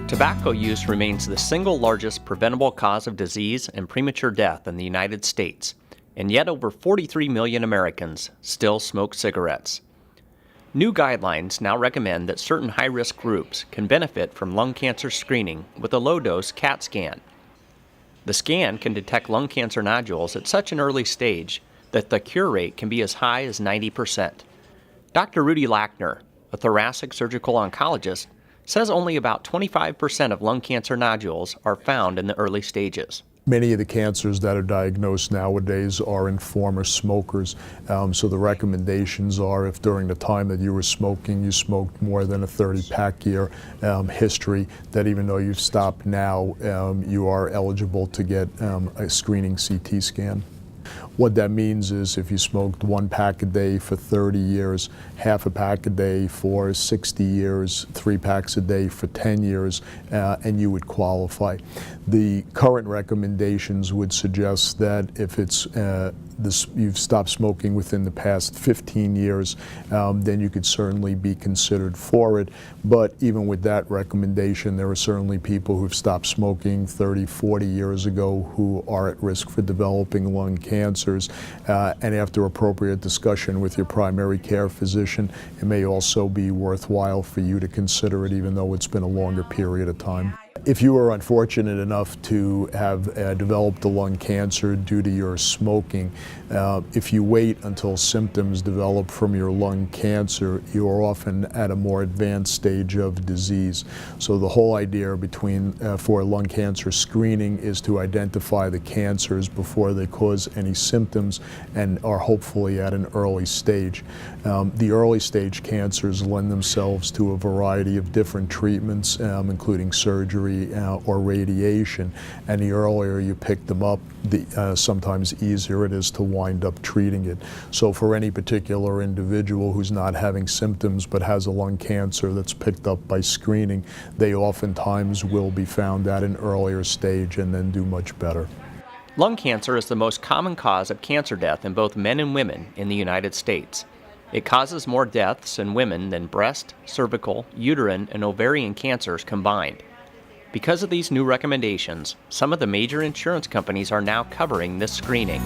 Tobacco use remains the single largest preventable cause of disease and premature death in the United States, and yet over 43 million Americans still smoke cigarettes. New guidelines now recommend that certain high-risk groups can benefit from lung cancer screening with a low-dose CAT scan. The scan can detect lung cancer nodules at such an early stage that the cure rate can be as high as 90%. Dr. Rudy Lackner, a thoracic surgical oncologist, says only about 25% of lung cancer nodules are found in the early stages. Many of the cancers that are diagnosed nowadays are in former smokers. So the recommendations are, if during the time that you were smoking, you smoked more than a 30-pack year history, that even though you've stopped now, you are eligible to get a screening CT scan. What that means is if you smoked 1 pack a day for 30 years, half a pack a day for 60 years, 3 packs a day for 10 years, and you would qualify. The current recommendations would suggest that if it's you've stopped smoking within the past 15 years, then you could certainly be considered for it. But even with that recommendation, there are certainly people who've stopped smoking 30, 40 years ago who are at risk for developing lung cancers. And after appropriate discussion with your primary care physician, it may also be worthwhile for you to consider it, even though it's been a longer period of time. If you are unfortunate enough to have developed a lung cancer due to your smoking, if you wait until symptoms develop from your lung cancer, you are often at a more advanced stage of disease. So the whole idea for lung cancer screening is to identify the cancers before they cause any symptoms and are hopefully at an early stage. The early stage cancers lend themselves to a variety of different treatments, including surgery or radiation, and the earlier you pick them up, the sometimes easier it is to wind up treating it. So for any particular individual who's not having symptoms but has a lung cancer that's picked up by screening, they oftentimes will be found at an earlier stage and then do much better. Lung cancer is the most common cause of cancer death in both men and women in the United States. It causes more deaths in women than breast, cervical, uterine, and ovarian cancers combined. Because of these new recommendations, some of the major insurance companies are now covering this screening.